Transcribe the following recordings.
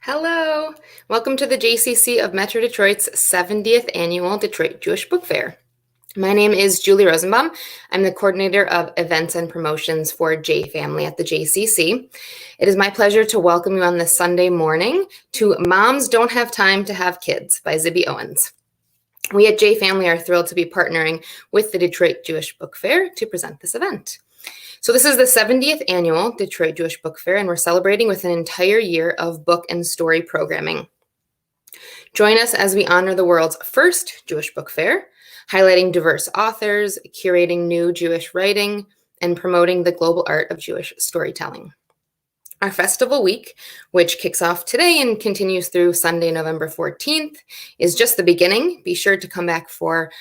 Hello. Welcome to the JCC of Metro Detroit's 70th Annual Detroit Jewish Book Fair. My name is Julie Rosenbaum. I'm the coordinator of events and promotions for J Family at the JCC. It is my pleasure to welcome you on this Sunday morning to Moms Don't Have Time to Have Kids by Zibby Owens. We at J Family are thrilled to be partnering with the Detroit Jewish Book Fair to present this event. So this is the 70th annual Detroit Jewish Book Fair, and we're celebrating with an entire year of book and story programming. Join us as we honor the world's first Jewish book fair, highlighting diverse authors, curating new Jewish writing, and promoting the global art of Jewish storytelling. Our festival week, which kicks off today and continues through Sunday, November 14th, is just the beginning. Be sure to come back for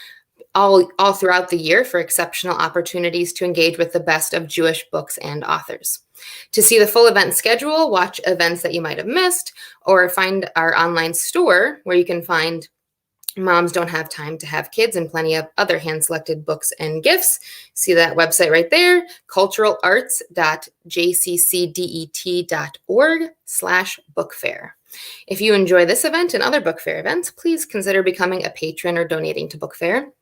all throughout the year for exceptional opportunities to engage with the best of Jewish books and authors. To see the full event schedule, watch events that you might have missed, or find our online store where you can find Moms Don't Have Time to Have Kids and plenty of other hand-selected books and gifts. See that website right there, culturalarts.jccdet.org/bookfair. If you enjoy this event and other book fair events, please consider becoming a patron or donating to Book Fair.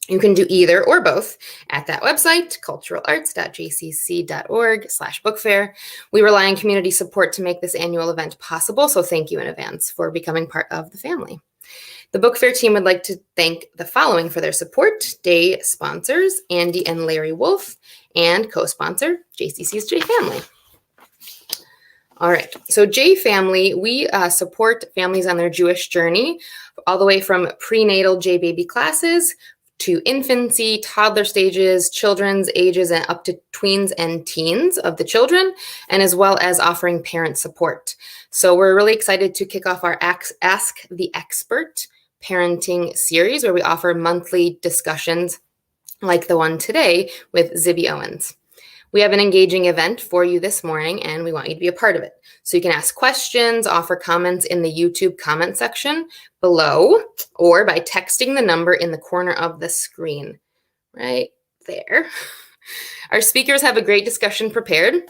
You can do either or both at that website, culturalarts.jcc.org/bookfair. We rely on community support to make this annual event possible, so thank you in advance for becoming part of the family. The Book Fair team would like to thank the following for their support: day sponsors, Andy and Larry Wolf, and co-sponsor, JCC's J Family. All right, so J Family, we support families on their Jewish journey, all the way from prenatal J baby classes to infancy, toddler stages, children's ages, and up to tweens and teens of the children, and as well as offering parent support. So we're really excited to kick off our Ask the Expert parenting series, where we offer monthly discussions like the one today with Zibby Owens. We have an engaging event for you this morning, and we want you to be a part of it. So you can ask questions, offer comments in the YouTube comment section below, or by texting the number in the corner of the screen, right there. Our speakers have a great discussion prepared,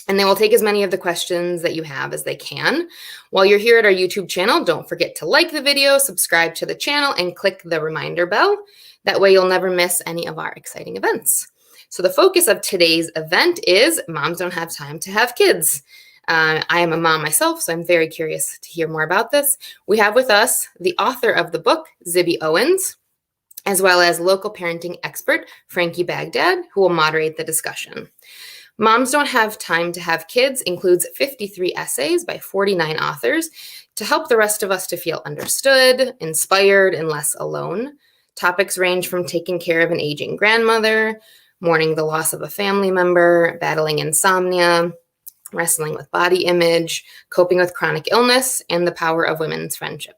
and they will take as many of the questions that you have as they can. While you're here at our YouTube channel, don't forget to like the video, subscribe to the channel, and click the reminder bell. That way you'll never miss any of our exciting events. So the focus of today's event is Moms Don't Have Time to Have Kids. I am a mom myself, so I'm very curious to hear more about this. We have with us the author of the book, Zibby Owens, as well as local parenting expert, Franki Bagdade, who will moderate the discussion. Moms Don't Have Time to Have Kids includes 53 essays by 49 authors to help the rest of us to feel understood, inspired, and less alone. Topics range from taking care of an aging grandmother, mourning the loss of a family member, battling insomnia, wrestling with body image, coping with chronic illness, and the power of women's friendship.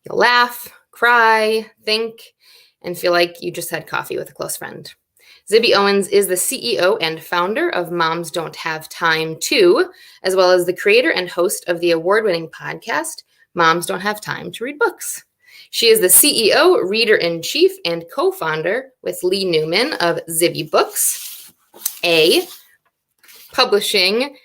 You'll laugh, cry, think, and feel like you just had coffee with a close friend. Zibby Owens is the CEO and founder of Moms Don't Have Time To, as well as the creator and host of the award-winning podcast, Moms Don't Have Time to Read Books. She is the CEO, reader-in-chief, and co-founder with Lee Newman of Zibby Books, a publishing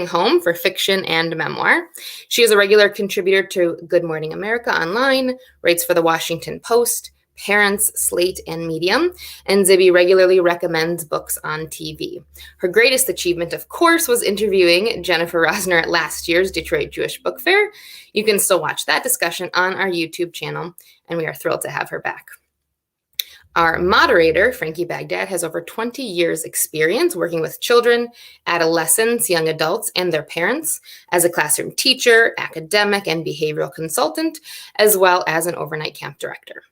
home for fiction and memoir. She is a regular contributor to Good Morning America Online, writes for the Washington Post, Parents, Slate, and Medium, and Zibby regularly recommends books on TV. Her greatest achievement, of course, was interviewing Jennifer Rosner at last year's Detroit Jewish Book Fair. You can still watch that discussion on our YouTube channel, and we are thrilled to have her back. Our moderator, Franki Bagdade, has over 20 years experience working with children, adolescents, young adults, and their parents as a classroom teacher, academic, and behavioral consultant, as well as an overnight camp director.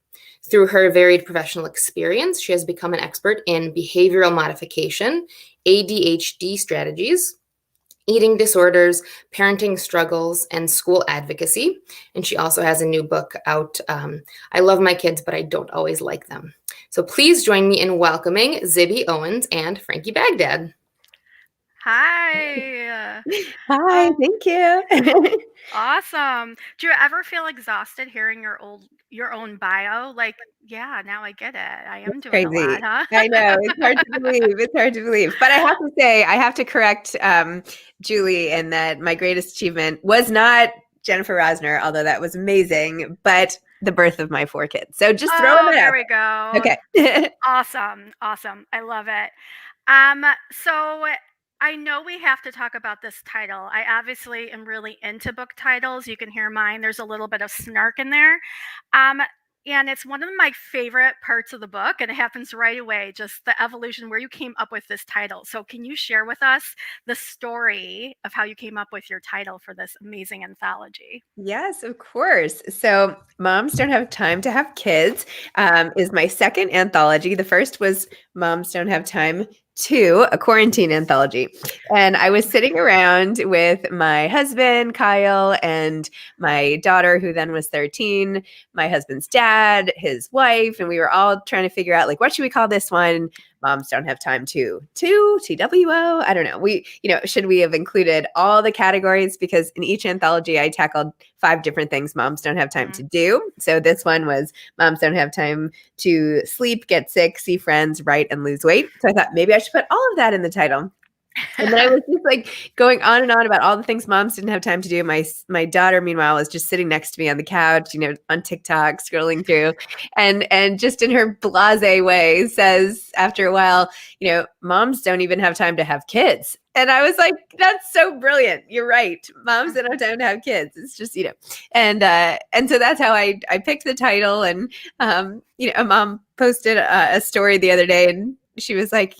Through her varied professional experience, she has become an expert in behavioral modification, ADHD strategies, eating disorders, parenting struggles, and school advocacy. And she also has a new book out, I Love My Kids, but I Don't Always Like Them. So please join me in welcoming Zibby Owens and Franki Bagdade. Hi. Hi, Oh, thank you. awesome. Do you ever feel exhausted hearing your own bio? Like, yeah, now I get it. I am doing a lot, Crazy. huh? I know. It's hard to believe. It's hard to believe. But I have to say, I have to correct Julie in that my greatest achievement was not Jennifer Rosner, although that was amazing, but the birth of my 4 kids. So just throwing Oh, that there out we go. there. Okay. Awesome. Awesome. I love it. So I know we have to talk about this title. I obviously am really into book titles. You can hear mine. There's a little bit of snark in there. Um, and it's one of my favorite parts of the book, and it happens right away, just the evolution where you came up with this title. So can you share with us the story of how you came up with your title for this amazing anthology? Yes, of course. So, Moms Don't Have Time to Have Kids is my second anthology. The first was Moms Don't Have Time to, a quarantine anthology. And I was sitting around with my husband, Kyle, and my daughter, who then was 13, my husband's dad, his wife, and we were all trying to figure out, like, what should we call this one? Moms don't have time to TWO. I don't know. Should we have included all the categories? Because in each anthology, I tackled 5 different things moms don't have time to Mhm. do. So this one was moms don't have time to sleep, get sick, see friends, write, and lose weight. So I thought maybe I should put all of that in the title. And then I was just like going on and on about all the things moms didn't have time to do. My daughter, meanwhile, was just sitting next to me on the couch, on TikTok, scrolling through, and just in her blasé way says after a while, moms don't even have time to have kids. And I was like, that's so brilliant. You're right. Moms don't have time to have kids. It's just, and so that's how I picked the title. And a mom posted a story the other day, and she was like,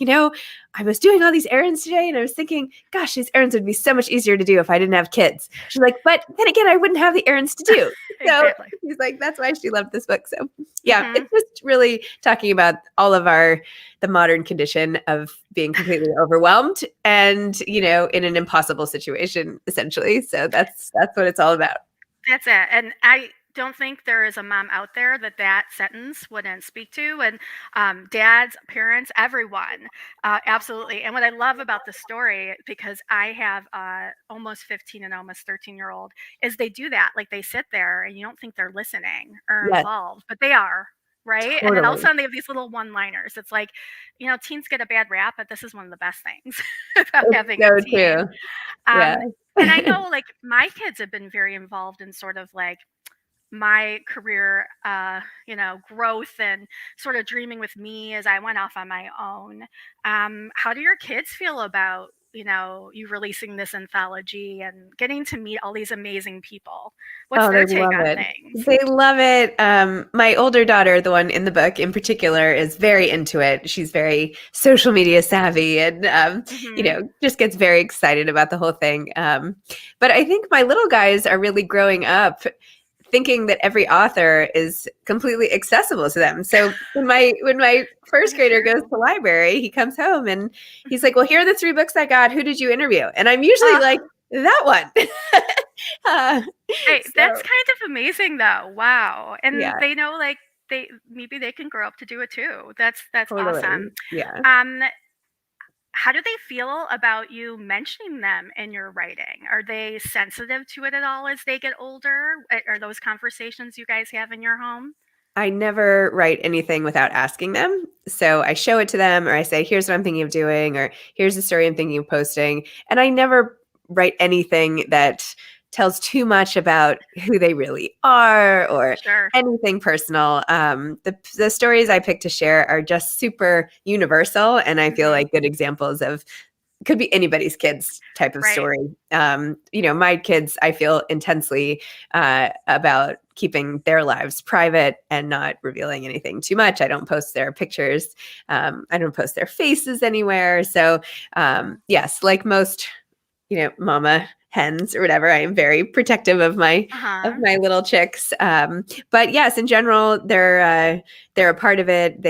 I was doing all these errands today and I was thinking, gosh, these errands would be so much easier to do if I didn't have kids. She's like, but then again, I wouldn't have the errands to do. So Exactly. she's like, that's why she loved this book. So yeah, Mhm. it's just really talking about all of the modern condition of being completely overwhelmed and, in an impossible situation, essentially. So that's what it's all about. That's it, and I don't think there is a mom out there that that sentence wouldn't speak to, and, dads, parents, everyone, absolutely, and what I love about the story, because I have, almost 15 and almost 13-year-old, is they do that, like, they sit there and you don't think they're listening or Yes, involved, but they are, right? And then all of a totally. sudden they have these little one-liners. It's like, teens get a bad rap, but this is one of the best things about It's having a so teen. true. Yeah. Um, and I know, like, my kids have been very involved in sort of like my career, growth and sort of dreaming with me as I went off on my own. How do your kids feel about, you releasing this anthology and getting to meet all these amazing people? What's Oh, their they take love on it. things? They love it. My older daughter, the one in the book in particular, is very into it. She's very social media savvy and, Hmm. just gets very excited about the whole thing. But I think my little guys are really growing up thinking that every author is completely accessible to them. So when my first Very grader goes to true. the library, he comes home and he's like, "Well, here are the 3 books I got. Who did you interview?" And I'm usually Uh, like, "That one." uh, hey, that's so kind of amazing though. Wow. And yeah, they know, like, they maybe they can grow up to do it too. That's awesome. totally. Yeah. Um, How do they feel about you mentioning them in your writing? Are they sensitive to it at all as they get older? Are those conversations you guys have in your home? I never write anything without asking them. So I show it to them or I say, here's what I'm thinking of doing, or here's the story I'm thinking of posting. And I never write anything that tells too much about who they really are or Sure. anything personal. The stories I pick to share are just super universal. And I feel Hmm. like good examples of could be anybody's kids type of Right. story. My kids, I feel intensely about keeping their lives private and not revealing anything too much. I don't post their pictures. I don't post their faces anywhere. So, yes, like most, mama hens or whatever, I am very protective of my Uh of huh. my little chicks. But yes, in general, they're a part of it.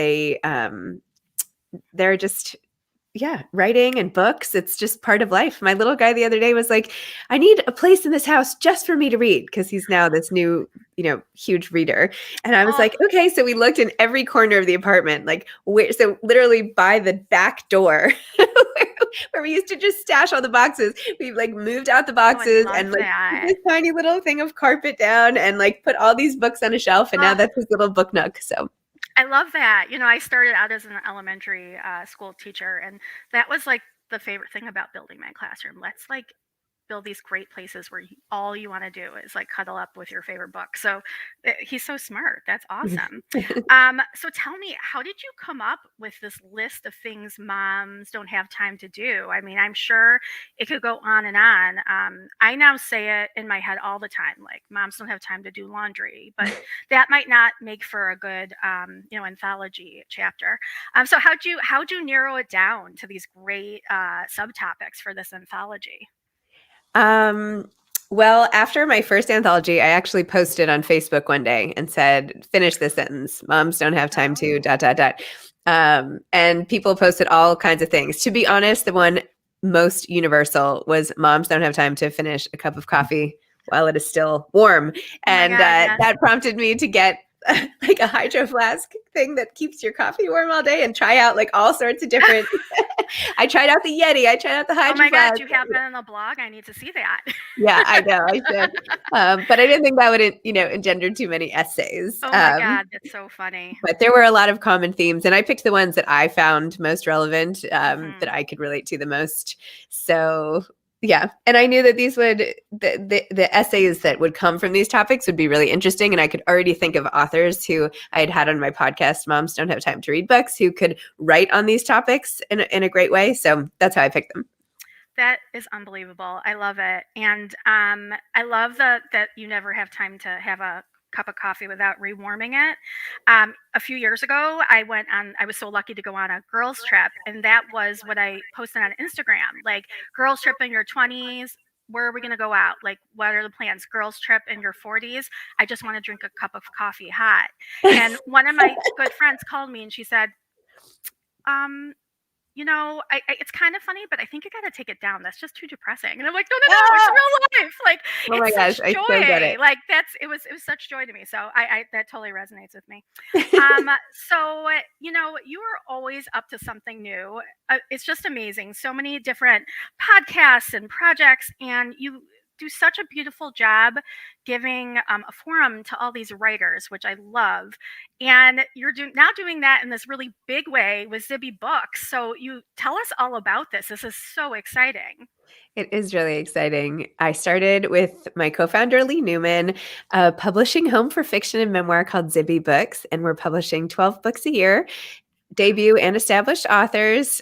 They're just yeah, writing and books, it's just part of life. My little guy the other day was like, "I need a place in this house just for me to read," because he's now this new, huge reader. And I was Oh, like, "Okay." So we looked in every corner of the apartment, like where so literally by the back door where we used to just stash all the boxes. We like moved out the boxes love and like that. put this tiny little thing of carpet down and like put all these books on a shelf. And now Oh. that's his little book nook. So I love that. I started out as an elementary school teacher, and that was like the favorite thing about building my classroom. Let's like build these great places where all you want to do is like cuddle up with your favorite book. So he's so smart. That's awesome. So tell me, how did you come up with this list of things moms don't have time to do? I mean, I'm sure it could go on and on. I now say it in my head all the time, like moms don't have time to do laundry, but that might not make for a good, anthology chapter. So how'd you narrow it down to these great subtopics for this anthology? Well, after my first anthology, I actually posted on Facebook one day and said, finish this sentence. Moms don't have time to ... And people posted all kinds of things. To be honest, the one most universal was moms don't have time to finish a cup of coffee while it is still warm. And that prompted me to get like a hydro flask thing that keeps your coffee warm all day and try out like all sorts of different. I tried out the Yeti. I tried out the hydro flask. Oh my God, you have that on the blog? I need to see that. Yeah, I know. I should. But I didn't think that would, engender too many essays. Oh my God, that's so funny. But there were a lot of common themes, and I picked the ones that I found most relevant, that I could relate to the most. So yeah, and I knew that these the essays that would come from these topics would be really interesting, and I could already think of authors who I had on my podcast, Moms Don't Have Time to Read Books, who could write on these topics in a great way. So that's how I picked them. That is unbelievable. I love it. And I love that you never have time to have a cup of coffee without rewarming it. A few years ago, I was so lucky to go on a girls trip, and that was what I posted on Instagram, like girls trip in your 20s. Where are we going to go out? Like, what are the plans? Girls trip in your 40s. I just want to drink a cup of coffee hot. And one of my good friends called me and she said, it's kind of funny, but I think you got to take it down. That's just too depressing. And I'm like, no, it's real life. Like, oh my gosh, I so get it. Like it was such joy to me. So I that totally resonates with me. So, you are always up to something new. It's just amazing. So many different podcasts and projects, and you do such a beautiful job giving a forum to all these writers, which I love. And you're now doing that in this really big way with Zibby Books. So you tell us all about this. This is so exciting. It is really exciting. I started with my co-founder, Lee Newman, a publishing home for fiction and memoir called Zibby Books, and we're publishing 12 books a year, debut and established authors.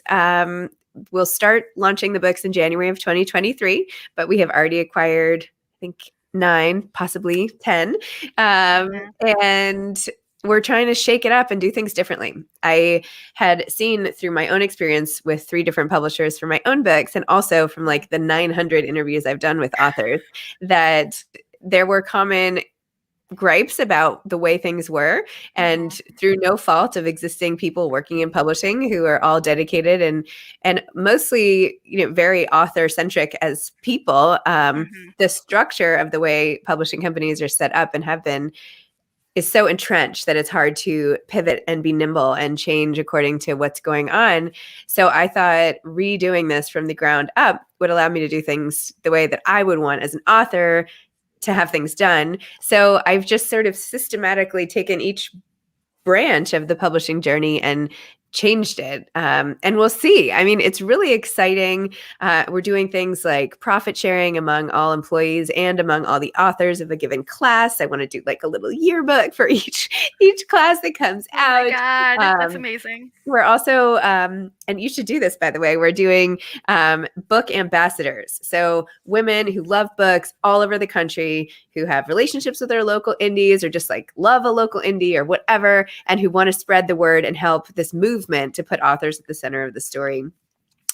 We'll start launching the books in January of 2023, but we have already acquired, I think, 9, possibly 10. And we're trying to shake it up and do things differently. I had seen through my own experience with 3 different publishers for my own books, and also from like the 900 interviews I've done with authors, that there were common gripes about the way things were, and through no fault of existing people working in publishing who are all dedicated and mostly very author centric as people. The structure of the way publishing companies are set up and have been is so entrenched that it's hard to pivot and be nimble and change according to what's going on. So I thought redoing this from the ground up would allow me to do things the way that I would want as an author to have things done. So I've just sort of systematically taken each branch of the publishing journey and changed it. And we'll see. I mean, it's really exciting. We're doing things like profit sharing among all employees and among all the authors of a given class. I want to do like a little yearbook for each class that comes out. Oh my God, that's amazing. We're also, and you should do this, by the way, we're doing book ambassadors. So women who love books all over the country, who have relationships with their local indies or just like love a local indie or whatever, and who want to spread the word and help this movement to put authors at the center of the story.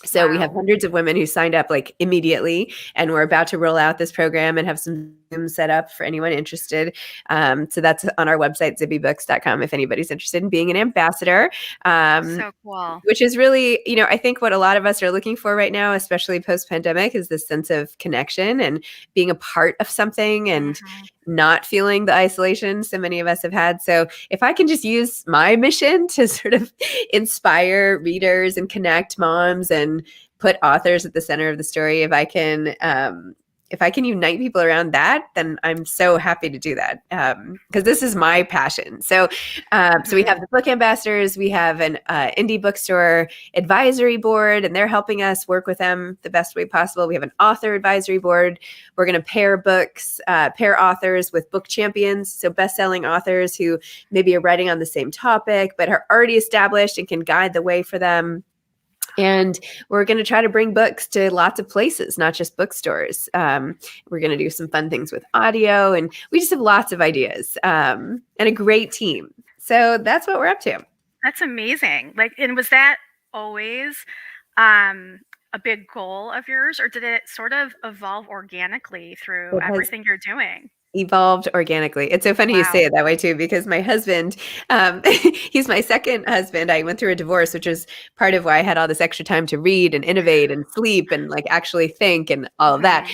So we have hundreds of women who signed up like immediately, and we're about to roll out this program and have some Zoom set up for anyone interested. So that's on our website, zibbybooks.com, if anybody's interested in being an ambassador. So cool. Which is really, I think what a lot of us are looking for right now, especially post-pandemic, is this sense of connection and being a part of something and not feeling the isolation so many of us have had. So if I can just use my mission to sort of inspire readers and connect moms and put authors at the center of the story, if I can unite people around that, then I'm so happy to do that, because this is my passion. So we have the book ambassadors, we have an indie bookstore advisory board, and they're helping us work with them the best way possible. We have an author advisory board. We're going to pair authors with book champions, so best-selling authors who maybe are writing on the same topic but are already established and can guide the way for them. And we're going to try to bring books to lots of places, not just bookstores. We're going to do some fun things with audio, and we just have lots of ideas, and a great team. So that's what we're up to. That's amazing. And was that always a big goal of yours, or did it sort of evolve organically through everything you're doing? Evolved organically. It's so funny you say it that way too, because my husband, he's my second husband. I went through a divorce, which is part of why I had all this extra time to read and innovate and sleep and actually think and all of that.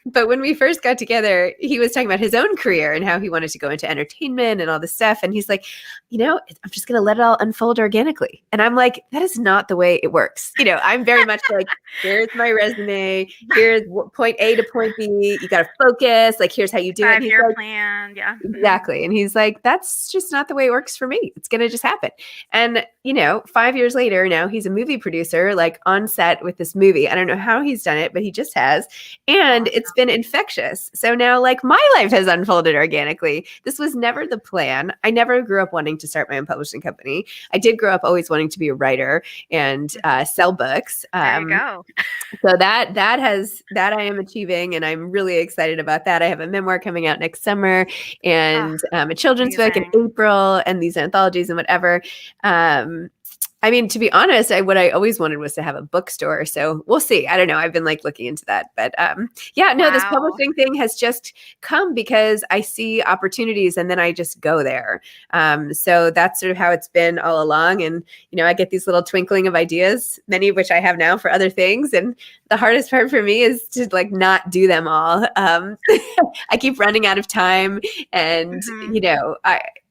But when we first got together, he was talking about his own career and how he wanted to go into entertainment and all this stuff. And he's like, I'm just going to let it all unfold organically. And I'm like, that is not the way it works. I'm very much like, here's my resume. Here's point A to point B. You got to focus. Here's how you do it. 5-year plan. Yeah. Exactly. And he's like, that's just not the way it works for me. It's going to just happen. And, 5 years later, now he's a movie producer, on set with this movie. I don't know how he's done it, but he just has. And it's been infectious. So now my life has unfolded organically. This was never the plan. I never grew up wanting to start my own publishing company. I did grow up always wanting to be a writer and sell books. There you go. So that I am achieving, and I'm really excited about that. I have a memoir coming out next summer, and a children's book in April, and these anthologies and whatever. To be honest, what I always wanted was to have a bookstore. So we'll see. I don't know. I've been looking into that, but this publishing thing has just come because I see opportunities and then I just go there. So that's sort of how it's been all along. And, I get these little twinkling of ideas, many of which I have now for other things. And the hardest part for me is to not do them all. I keep running out of time, and,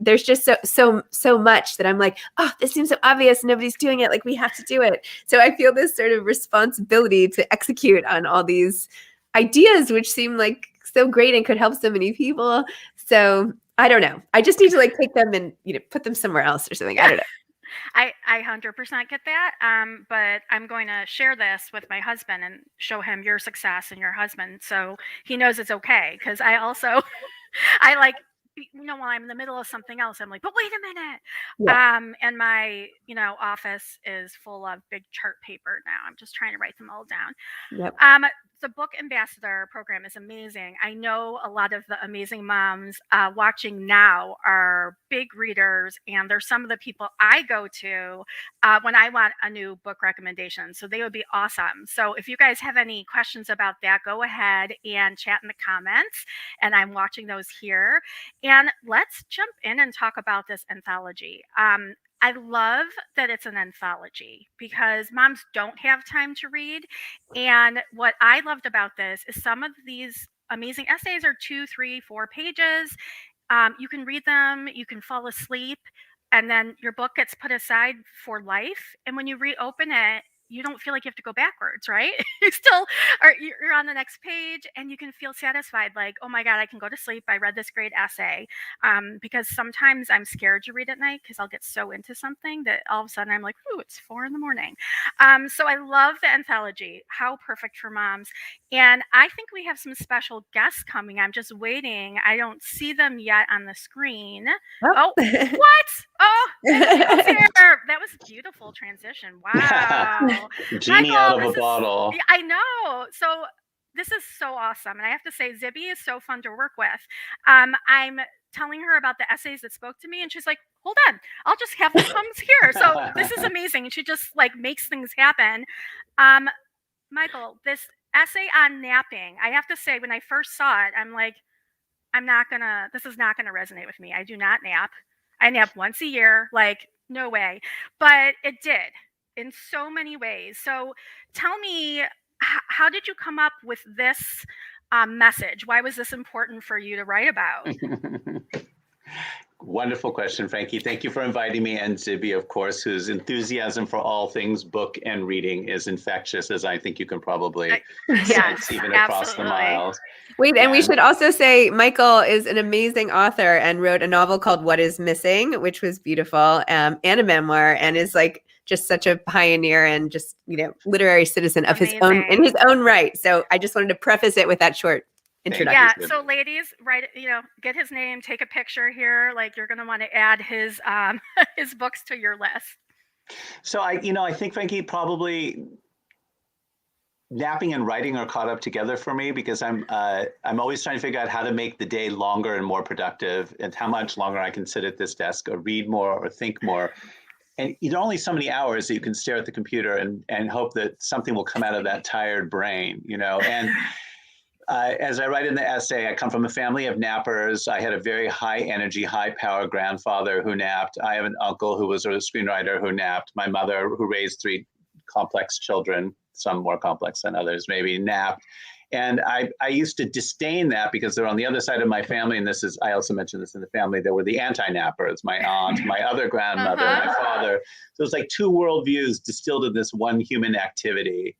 there's just so much that I'm like, oh, this seems so obvious. Nobody's doing it. We have to do it. So I feel this sort of responsibility to execute on all these ideas, which seem so great and could help so many people. So I don't know. I just need to take them and, put them somewhere else or something. I don't know. I 100% get that. But I'm going to share this with my husband and show him your success and your husband, so he knows it's okay. Because I also, while I'm in the middle of something else, I'm like, but wait a minute. Yeah. And my, office is full of big chart paper now. I'm just trying to write them all down. Yep. The book ambassador program is amazing. I know a lot of the amazing moms watching now are big readers, and they're some of the people I go to when I want a new book recommendation. So they would be awesome. So if you guys have any questions about that, go ahead and chat in the comments, and I'm watching those here. And let's jump in and talk about this anthology. I love that it's an anthology because moms don't have time to read. And what I loved about this is some of these amazing essays are 2, 3, 4 pages. You can read them, you can fall asleep, and then your book gets put aside for life. And when you reopen it, you don't feel like you have to go backwards, right? You're on the next page, and you can feel satisfied, oh my God, I can go to sleep. I read this great essay. Because sometimes I'm scared to read at night because I'll get so into something that all of a sudden I'm like, ooh, it's 4 a.m. So I love the anthology. How perfect for moms. And I think we have some special guests coming. I'm just waiting. I don't see them yet on the screen. Oh, what? Oh, that was a beautiful transition. Wow. Genie out of a bottle. I know. So this is so awesome. And I have to say, Zibby is so fun to work with. I'm telling her about the essays that spoke to me, and she's like, hold on, I'll just have them come here. So this is amazing. And she just makes things happen. Michael, this essay on napping, I have to say, when I first saw it, I'm like, this is not gonna resonate with me. I do not nap. I nap once a year, no way. But it did in so many ways. So tell me, how did you come up with this message? Why was this important for you to write about? Wonderful question, Frankie. Thank you for inviting me, and Zibby, of course, whose enthusiasm for all things book and reading is infectious, as I think you can probably sense even across the miles. Wait, and we should also say Michael is an amazing author and wrote a novel called What is Missing, which was beautiful, and a memoir, and is like just such a pioneer and just, literary citizen of his own, in his own right. So I just wanted to preface it with that short introduction. Yeah, so ladies, get his name, take a picture here. Like, you're going to want to add his his books to your list. So I think, Frankie, probably napping and writing are caught up together for me, because I'm always trying to figure out how to make the day longer and more productive, and how much longer I can sit at this desk or read more or think more. And there are only so many hours that you can stare at the computer and hope that something will come out of that tired brain, and as I write in the essay, I come from a family of nappers. I had a very high energy, high power grandfather who napped. I have an uncle who was a screenwriter who napped. My mother, who raised 3 complex children, some more complex than others, maybe, napped. And I used to disdain that, because they're on the other side of my family. And I also mentioned this in the family, there were the anti-nappers, my aunt, my other grandmother, my father. So it's like 2 worldviews distilled in this one human activity.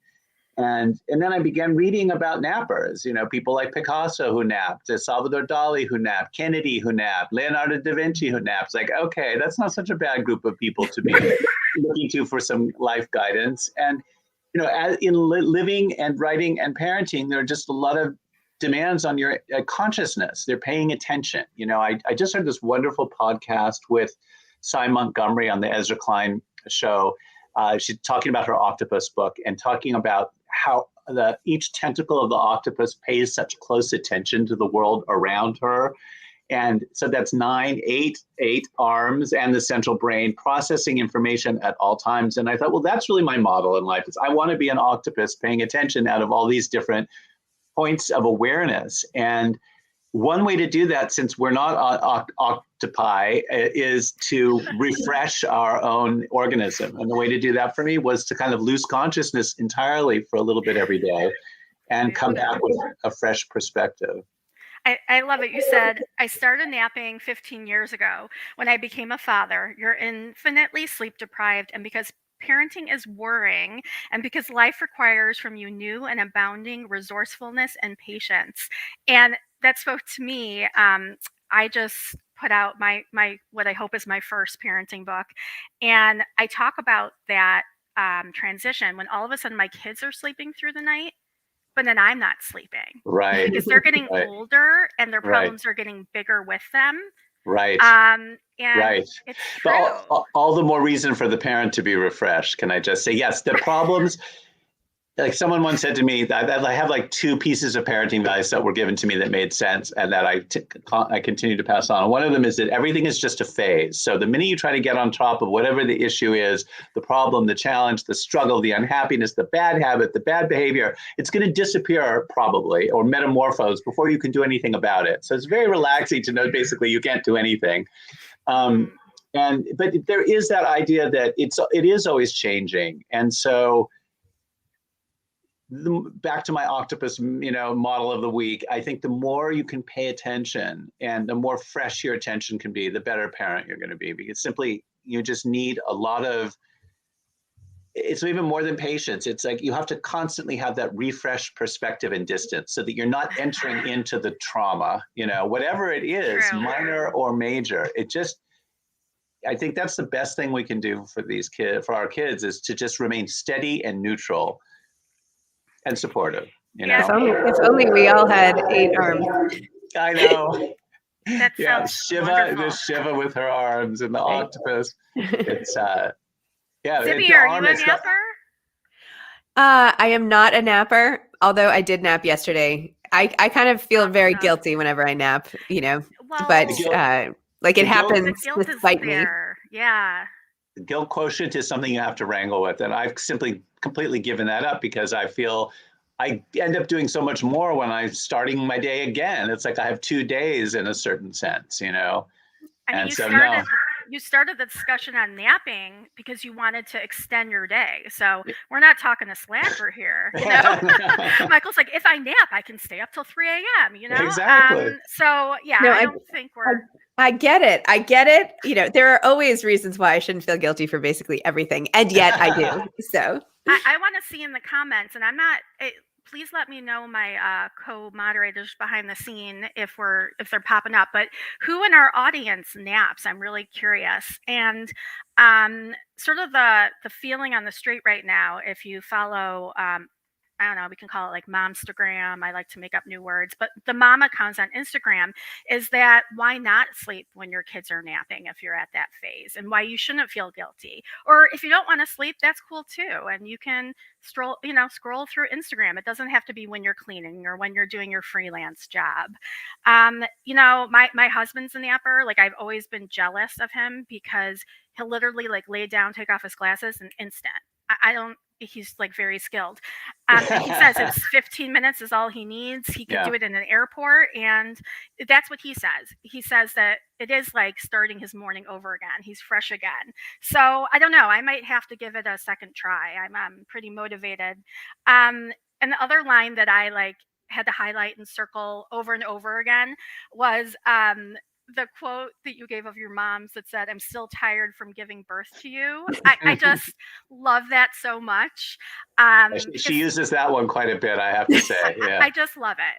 And then I began reading about nappers, people like Picasso who napped, Salvador Dali who napped, Kennedy who napped, Leonardo da Vinci who napped. It's like, okay, that's not such a bad group of people to be looking to for some life guidance. And, in living and writing and parenting, there are just a lot of demands on your consciousness. They're paying attention. I just heard this wonderful podcast with Cy Montgomery on the Ezra Klein show. She's talking about her octopus book and talking about how each tentacle of the octopus pays such close attention to the world around her. And so that's 8 arms and the central brain processing information at all times. And I thought, well, that's really my model in life. I want to be an octopus paying attention out of all these different points of awareness. And one way to do that, since we're not octopi, is to refresh our own organism. And the way to do that for me was to kind of lose consciousness entirely for a little bit every day and come back with a fresh perspective. I love it. You said, I started napping 15 years ago when I became a father. You're infinitely sleep deprived, and because parenting is worrying, and because life requires from you new and abounding resourcefulness and patience. And that spoke to me. I just put out my what I hope is my first parenting book, and I talk about that transition when all of a sudden my kids are sleeping through the night, but then I'm not sleeping. Right. Because they're getting older and their problems are getting bigger with them. Right. And right. It's true. But all the more reason for the parent to be refreshed. Can I just say, yes, the problems, like someone once said to me that I have like 2 pieces of parenting advice that were given to me that made sense and that I continue to pass on. One of them is that everything is just a phase. So the minute you try to get on top of whatever the issue is, the problem, the challenge, the struggle, the unhappiness, the bad habit, the bad behavior, it's going to disappear probably, or metamorphose, before you can do anything about it. So it's very relaxing to know basically you can't do anything. But there is that idea that it is always changing. And so back to my octopus, model of the week, I think the more you can pay attention and the more fresh your attention can be, the better parent you're going to be, because simply you just need a lot of, it's even more than patience. It's like you have to constantly have that refreshed perspective and distance so that you're not entering into the trauma, whatever it is, minor or major. I think that's the best thing we can do for our kids, is to just remain steady and neutral and supportive. If only we all had 8 arms. I know. That Shiva, the Shiva with her arms and the octopus. It's Zibby, are you a napper? I am not a napper, although I did nap yesterday. I kind of feel very guilty whenever I nap, but it happens despite me. Yeah. The guilt quotient is something you have to wrangle with. And I've simply completely given that up, because I feel I end up doing so much more when I'm starting my day again. It's like I have 2 days in a certain sense, You started the discussion on napping because you wanted to extend your day. So we're not talking a slacker here. Michael's like, if I nap, I can stay up till 3 a.m. Exactly. I don't think we're. I get it. I get it. You know, there are always reasons why I shouldn't feel guilty for basically everything, and yet I do. So I want to see in the comments, and I'm not. Please let me know, my co-moderators behind the scene, if they're popping up. But who in our audience naps? I'm really curious. And sort of the feeling on the street right now, if you follow. I don't know, we can call it like Momstagram. I like to make up new words, but the mom accounts on Instagram is that why not sleep when your kids are napping if you're at that phase, and why you shouldn't feel guilty. Or if you don't want to sleep, that's cool too. And you can scroll through Instagram. It doesn't have to be when you're cleaning or when you're doing your freelance job. My husband's a napper. Like, I've always been jealous of him because he'll literally like lay down, take off his glasses, and instant. I don't. He's like very skilled. And he says it's 15 minutes is all he needs. He can do it in an airport, and that's what he says. He says that it is like starting his morning over again. He's fresh again. So I don't know. I might have to give it a second try. I'm pretty motivated. And the other line that I like had to highlight and circle over and over again was the quote that you gave of your mom's that said, "I'm still tired from giving birth to you." I just love that so much. She uses that one quite a bit, I have to say. Yeah. I just love it.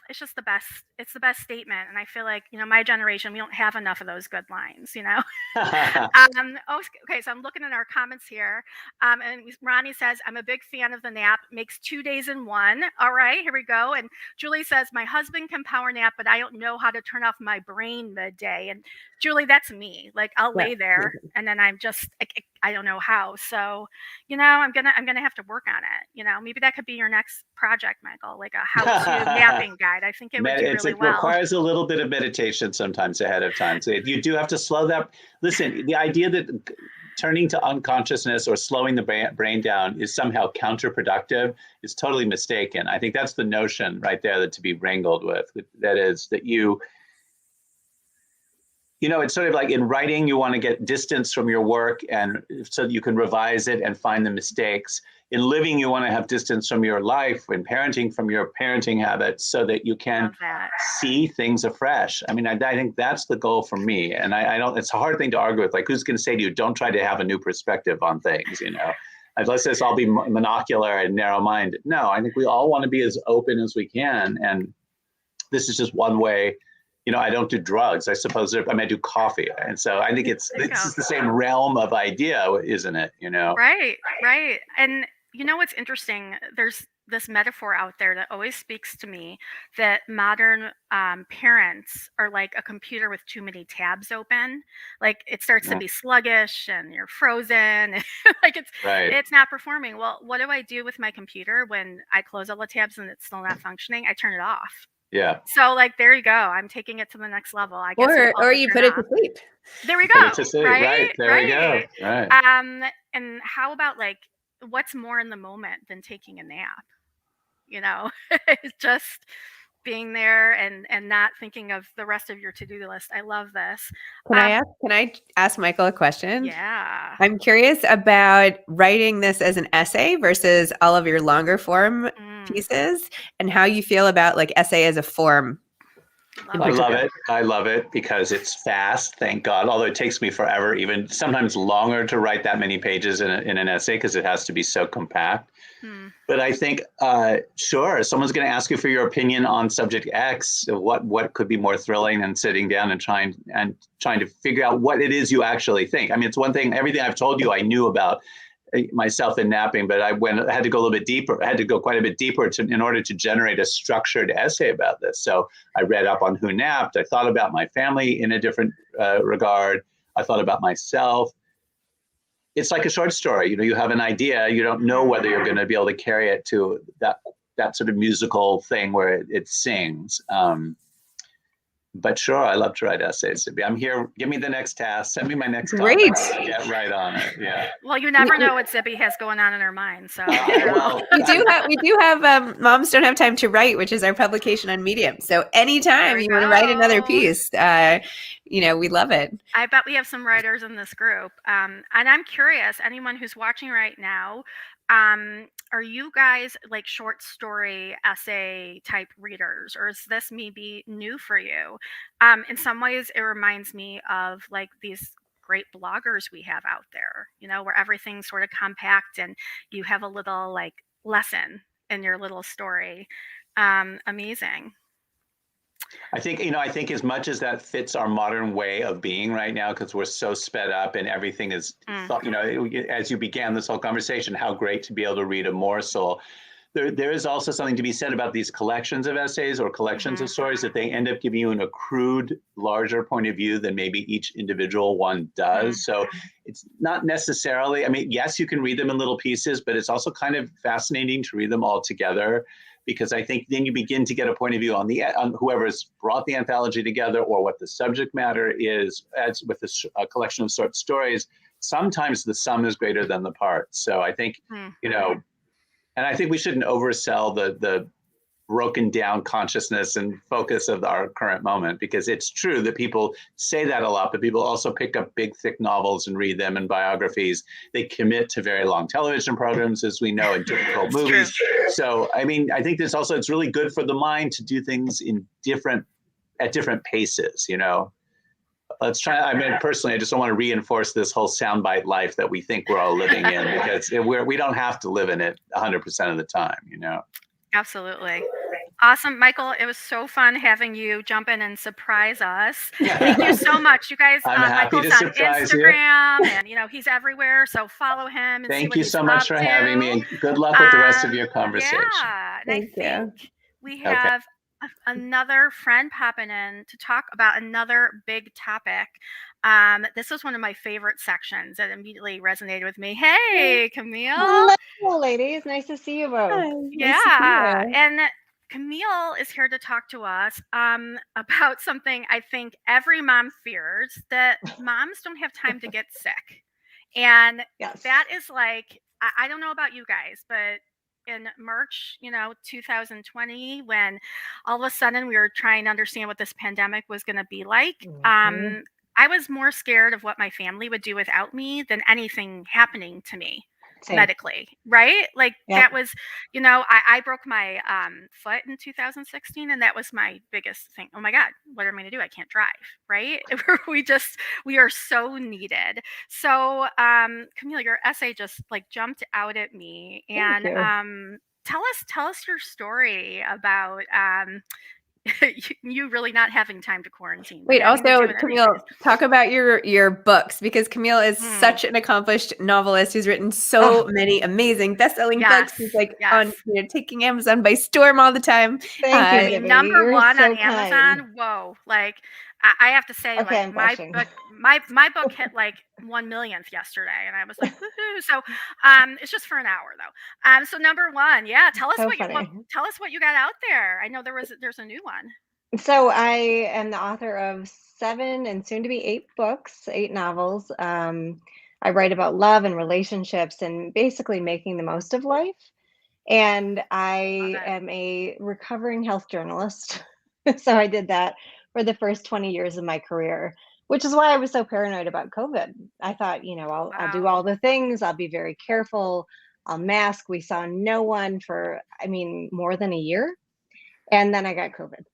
It's just the best. It's the best statement. And I feel like, my generation, we don't have enough of those good lines, Okay, so I'm looking at our comments here. And Ronnie says, "I'm a big fan of the nap. Makes 2 days in one." All right, here we go. And Julie says, "My husband can power nap, but I don't know how to turn off my brain midday." And Julie, that's me. Like, I'll lay there and then I'm just, I don't know how. So, I'm gonna have to work on it. Maybe that could be your next project, Michael, like a how-to napping guide. I think it would do really well. It requires a little bit of meditation sometimes ahead of time. So you do have to slow that. Listen, the idea that turning to unconsciousness or slowing the brain down is somehow counterproductive is totally mistaken. I think that's the notion right there that to be wrangled with. That is that it's sort of like in writing, you want to get distance from your work and so that you can revise it and find the mistakes. In living, you want to have distance from your life, and parenting from your parenting habits so that you can see things afresh. I mean, I think that's the goal for me. And I don't, it's a hard thing to argue with. Like, who's going to say to you, don't try to have a new perspective on things, Let's just all be monocular and narrow-minded. No, I think we all want to be as open as we can. And this is just one way. I don't do drugs. I suppose I may do coffee. And so I think it's the same realm of idea, isn't it? Right. And what's interesting? There's this metaphor out there that always speaks to me, that modern parents are like a computer with too many tabs open. Like, it starts to be sluggish and you're frozen. Like, it's not performing. Well, what do I do with my computer when I close all the tabs and it's still not functioning? I turn it off. Yeah. So, like, there you go. I'm taking it to the next level. I guess. Or you put it to sleep. There we go. Put it to sleep. Right. There we go. Right. And how about, like, what's more in the moment than taking a nap? It's just being there and not thinking of the rest of your to-do list. I love this. Can I ask Michael a question? Yeah. I'm curious about writing this as an essay versus all of your longer form pieces, and how you feel about like essay as a form. I love it because it's fast, thank God. Although it takes me forever, even sometimes longer, to write that many pages in an essay because it has to be so compact. But I think, sure, someone's going to ask you for your opinion on subject X. What could be more thrilling than sitting down and trying to figure out what it is you actually think. I mean, it's one thing. Everything I've told you, I knew about myself in napping, but I had to go a little bit deeper. I had to go quite a bit deeper in order to generate a structured essay about this. So I read up on who napped. I thought about my family in a different regard. I thought about myself. It's like a short story. You have an idea. You don't know whether you're going to be able to carry it to that sort of musical thing where it sings. But sure, I love to write essays. I'm here. Give me the next task. Send me my next topic. Great. Get right on it. Yeah. Well, you never know what Zibby has going on in her mind. So we do have Moms Don't Have Time to Write, which is our publication on Medium. So anytime you want to write another piece, we love it. I bet we have some writers in this group. And I'm curious, anyone who's watching right now, are you guys like short story essay type readers, or is this maybe new for you? In some ways, it reminds me of like these great bloggers we have out there, where everything's sort of compact and you have a little like lesson in your little story. Amazing. I think as much as that fits our modern way of being right now, because we're so sped up and everything is, as you began this whole conversation, how great to be able to read a morsel. There is also something to be said about these collections of essays or collections of stories, that they end up giving you an accrued, larger point of view than maybe each individual one does. So it's not necessarily, yes, you can read them in little pieces, but it's also kind of fascinating to read them all together, because I think then you begin to get a point of view on whoever's brought the anthology together, or what the subject matter is. As with a collection of short stories, sometimes the sum is greater than the parts. So I think, and I think we shouldn't oversell the broken down consciousness and focus of our current moment, because it's true that people say that a lot, but people also pick up big, thick novels and read them, and biographies. They commit to very long television programs, as we know, and difficult movies. True. So, I think it's really good for the mind to do things at different paces, Let's try. Personally, I just don't want to reinforce this whole soundbite life that we think we're all living in, because we don't have to live in it 100% of the time, Absolutely. Awesome. Michael, it was so fun having you jump in and surprise us. Thank you so much. You guys, I'm happy Michael's to on surprise you. Instagram and, he's everywhere. So follow him. And Thank see you what so he's much for up having to. me, and good luck with the rest of your conversation. Yeah. And Thank you. I think we have another friend popping in to talk about another big topic. This was one of my favorite sections that immediately resonated with me. Hey, Camille. Hello, ladies. Nice to see you both. Yeah. And Camille is here to talk to us about something I think every mom fears, that moms don't have time to get sick. And that is like, I don't know about you guys, but in March, 2020, when all of a sudden we were trying to understand what this pandemic was going to be like, I was more scared of what my family would do without me than anything happening to me medically, right? Like that was, I broke my foot in 2016, and that was my biggest thing. Oh my God, what am I going to do? I can't drive, right? We are so needed. So Camille, your essay just like jumped out at me, and tell us your story about you really not having time to quarantine. Wait, also, Camille, talk about your books, because Camille is such an accomplished novelist who's written so many amazing best-selling books. She's like on taking Amazon by storm all the time. Thank you, number one so on Amazon. Whoa, like I have to say, like my book hit like 1 millionth yesterday, and I was like, woohoo! So it's just for an hour though. So number one, tell us what you got out there. I know there's a new one. So I am the author of 7 and soon to be 8 books, 8 novels. I write about love and relationships and basically making the most of life. And I am a recovering health journalist. So I did that for the first 20 years of my career, which is why I was so paranoid about COVID. I thought, I'll do all the things. I'll be very careful. I'll mask. We saw no one for, more than a year. And then I got COVID.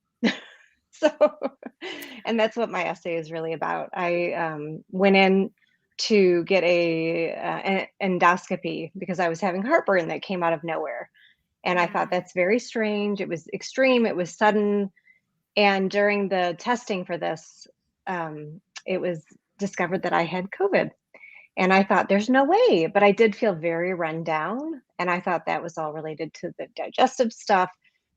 And that's what my essay is really about. I went in to get an endoscopy because I was having heartburn that came out of nowhere. And I thought, that's very strange. It was extreme. It was sudden. And during the testing for this, it was discovered that I had COVID. And I thought, there's no way. But I did feel very run down. And I thought that was all related to the digestive stuff.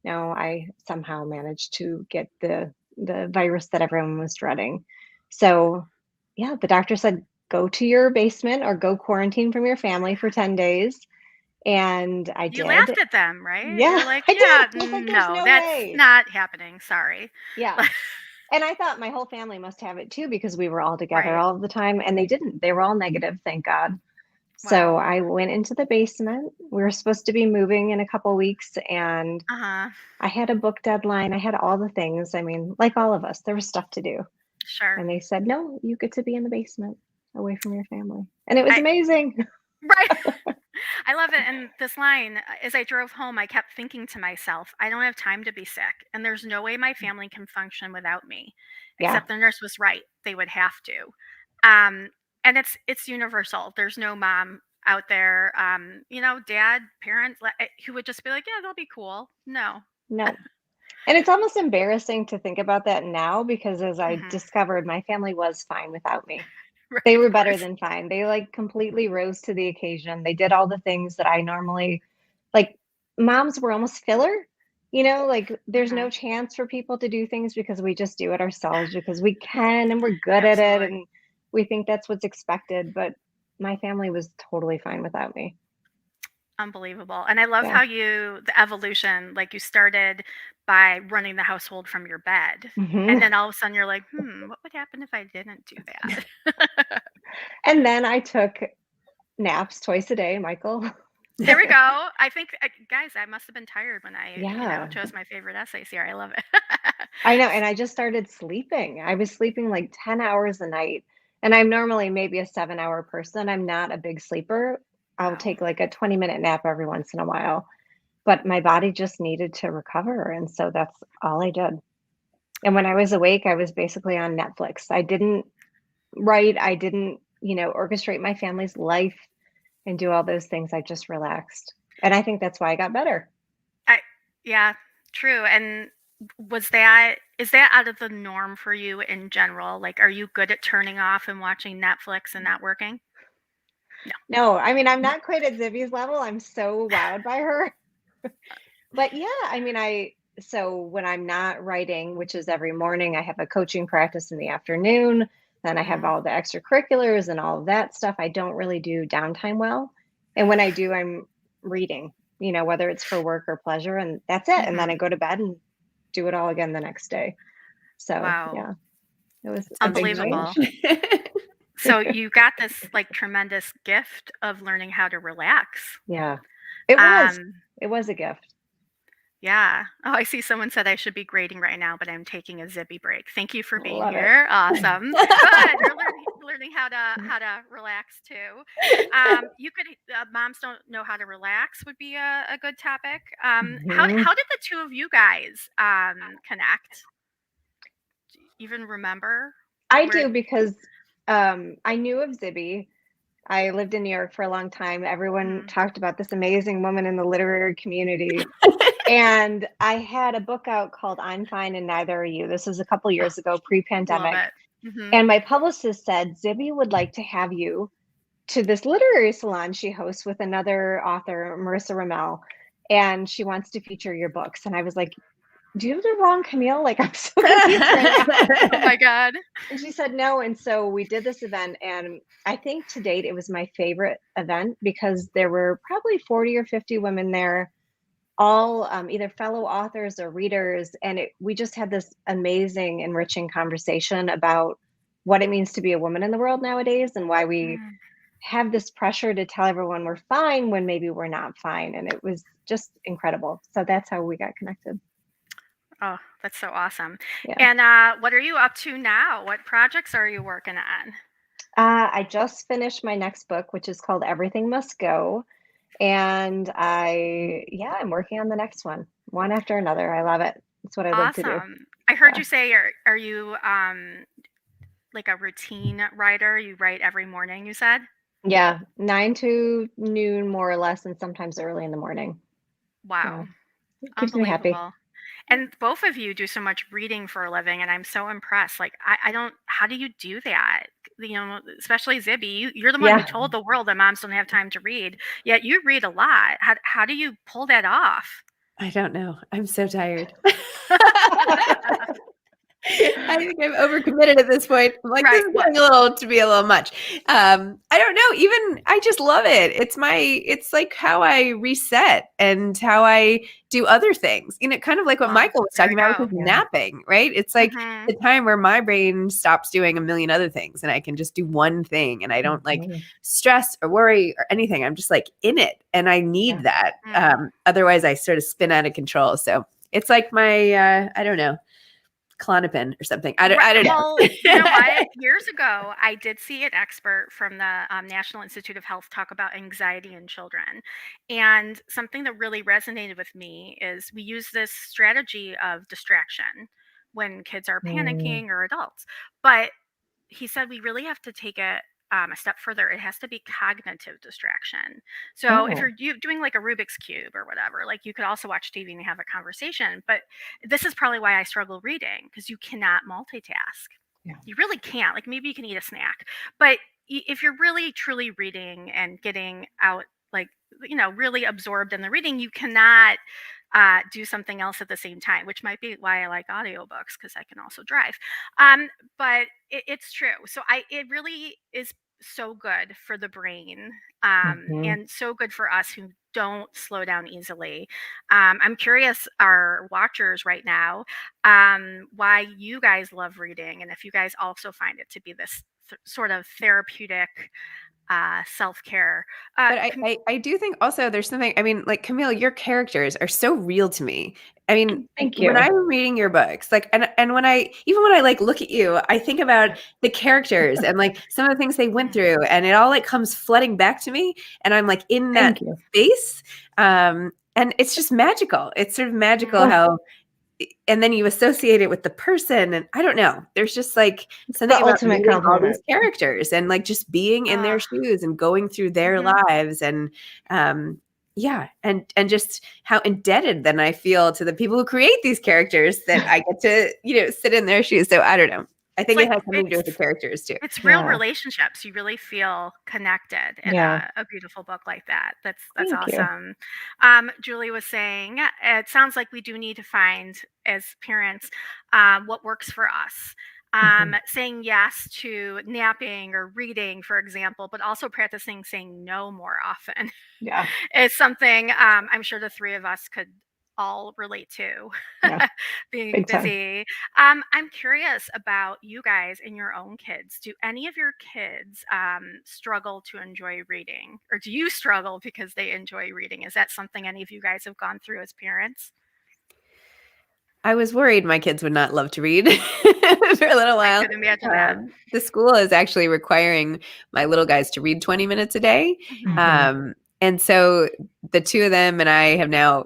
No, I somehow managed to get the virus that everyone was dreading. So, the doctor said, go to your basement or go quarantine from your family for 10 days. And I did. You laughed at them, right? Yeah. You're like, no, that's way. Not happening. Sorry. Yeah. And I thought my whole family must have it too, because we were all together all the time, and they didn't. They were all negative, thank God. Wow. So I went into the basement. We were supposed to be moving in a couple weeks, and I had a book deadline. I had all the things. Like all of us, there was stuff to do. Sure. And they said, no, you get to be in the basement away from your family. And it was amazing. Right. I love it. And this line, as I drove home, I kept thinking to myself, I don't have time to be sick. And there's no way my family can function without me. Yeah. Except the nurse was right. They would have to. And it's universal. There's no mom out there, dad, parents who would just be like, yeah, they'll be cool. No. No. And it's almost embarrassing to think about that now, because as I discovered, my family was fine without me. Right, they were of better course. than fine. They like completely rose to the occasion. They did all the things that I normally, like, moms were almost filler, like there's no chance for people to do things because we just do it ourselves because we can and we're good at it Absolutely. and we think that's what's expected. But my family was totally fine without me. Unbelievable. And I love Yeah. how the evolution, like you started by running the household from your bed. Mhm. And then all of a sudden you're like, what would happen if I didn't do that? And then I took naps twice a day, Michael. There we go. I think, guys, I must have been tired when I Yeah. chose my favorite essays here. I love it. I know. And I just started sleeping. I was sleeping like 10 hours a night. And I'm normally maybe a 7-hour person. I'm not a big sleeper. I'll Wow. take like a 20-minute nap every once in a while. But my body just needed to recover. And so that's all I did. And when I was awake, I was basically on Netflix. I didn't write. I didn't, orchestrate my family's life and do all those things. I just relaxed. And I think that's why I got better. Yeah, true. And is that out of the norm for you in general? Like, are you good at turning off and watching Netflix and not working? No, I mean, I'm not quite at Zibby's level. I'm so wowed by her. But yeah, I mean, so when I'm not writing, which is every morning, I have a coaching practice in the afternoon. Then I have all the extracurriculars and all of that stuff. I don't really do downtime well. And when I do, I'm reading, whether it's for work or pleasure, and that's it. And then I go to bed and do it all again the next day. So Wow. yeah, it was Unbelievable. So you got this like tremendous gift of learning how to relax. Yeah, it was. It was a gift. Yeah. Oh, I see someone said I should be grading right now, but I'm taking a Zibby break. Thank you for being Love it. here. Awesome. Good. You're learning how to relax too. Moms don't know how to relax would be a good topic. How did the two of you guys connect? Do you even remember? I do, because I knew of Zibby. I lived in New York for a long time. Everyone talked about this amazing woman in the literary community. And I had a book out called I'm Fine and Neither Are You. This was a couple years ago, pre-pandemic. Love it. And my publicist said, Zibby would like to have you to this literary salon she hosts with another author, Marissa Ramel. And she wants to feature your books. And I was like, do you have the wrong Camille? Like, I'm so confused right now. Oh my God. And she said no. And so we did this event. And I think to date, it was my favorite event because there were probably 40 or 50 women there, all either fellow authors or readers. And we just had this amazing, enriching conversation about what it means to be a woman in the world nowadays and why we have this pressure to tell everyone we're fine when maybe we're not fine. And it was just incredible. So that's how we got connected. Oh, that's so awesome. Yeah. And what are you up to now? What projects are you working on? I just finished my next book, which is called Everything Must Go. And I'm working on the next one after another. I love it. It's what I love to do. Awesome. I heard you say, are you like a routine writer? You write every morning, you said? Yeah, 9 to noon, more or less, and sometimes early in the morning. Wow. Yeah. It keeps me happy. Unbelievable. And both of you do so much reading for a living, and I'm so impressed. Like, I don't, how do you do that? Especially Zibby, you're the one who told the world that moms don't have time to read, yet you read a lot. How do you pull that off? I don't know. I'm so tired. I think I'm overcommitted at this point. I'm like, this is getting to be a little much. I don't know. Even I just love it. It's like how I reset and how I do other things. Kind of like what Michael was talking about with napping, right? It's like the time where my brain stops doing a million other things and I can just do one thing and I don't like stress or worry or anything. I'm just like in it and I need that. Otherwise I sort of spin out of control. So it's like my, I don't know, Klonopin or something. I don't know. Well, you know what? Years ago, I did see an expert from the National Institute of Health talk about anxiety in children. And something that really resonated with me is we use this strategy of distraction when kids are panicking or adults. But he said we really have to take it a step further. It has to be cognitive distraction. So if you're doing like a Rubik's Cube or whatever, like you could also watch TV and have a conversation. But this is probably why I struggle reading, because you cannot multitask. Yeah. You really can't. Like maybe you can eat a snack, but if you're really truly reading and getting out, like, you know, really absorbed in the reading, you cannot do something else at the same time, which might be why I like audiobooks, because I can also drive. But it's true. So it really is so good for the brain, and so good for us who don't slow down easily. I'm curious, our watchers right now, why you guys love reading, and if you guys also find it to be this sort of therapeutic self-care. But I do think also there's something, I mean, like Camille, your characters are so real to me. I mean, Thank you. when I'm reading your books, like, and when I like look at you, I think about the characters and like some of the things they went through, and it all like comes flooding back to me, and I'm like in that Thank you. space. And it's just magical. It's sort of magical how, and then you associate it with the person, and I don't know. There's just like something the about ultimate meeting all compliment. these characters and like just being in their shoes and going through their lives, and yeah, and just how indebted then I feel to the people who create these characters that I get to, you know, sit in their shoes. So I don't know. I think Like, it has something to do with the characters too. It's real Yeah. relationships. You really feel connected in Yeah. a beautiful book like that. That's Thank you. awesome. Julie was saying, it sounds like we do need to find, as parents, what works for us. Saying yes to napping or reading, for example, but also practicing saying no more often Yeah. is something I'm sure the three of us could all relate to. Yeah. Being Big time. busy. I'm curious about you guys and your own kids. Do any of your kids struggle to enjoy reading, or do you struggle because they enjoy reading? Is that something any of you guys have gone through as parents? I was worried my kids would not love to read for a little while. I could imagine that. The school is actually requiring my little guys to read 20 minutes a day. And so the two of them and I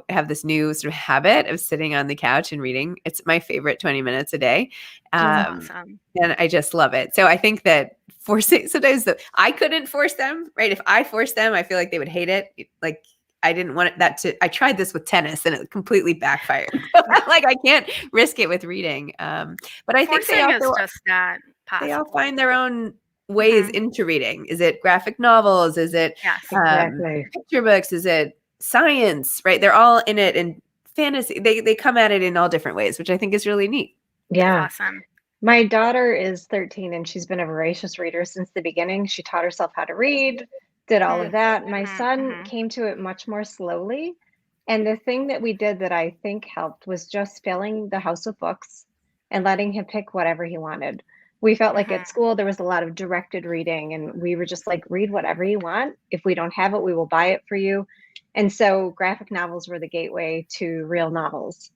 have this new sort of habit of sitting on the couch and reading. It's my favorite 20 minutes a day. Awesome. And I just love it. So I think that forcing, sometimes I couldn't force them, right? If I forced them, I feel like they would hate it. Like, I didn't want I tried this with tennis and it completely backfired. Like, I can't risk it with reading. But I think Forcing is just not possible. they all find their own ways into reading. Is it graphic novels? Is it Exactly. picture books? Is it science? Right? They're all in it, and fantasy. They come at it in all different ways, which I think is really neat. Yeah. That's awesome. My daughter is 13 and she's been a voracious reader since the beginning. She taught herself how to read, did all of that. My son came to it much more slowly. And the thing that we did that I think helped was just filling the house with books and letting him pick whatever he wanted. We felt like at school there was a lot of directed reading, and we were just like, read whatever you want. If we don't have it, we will buy it for you. And so graphic novels were the gateway to real novels.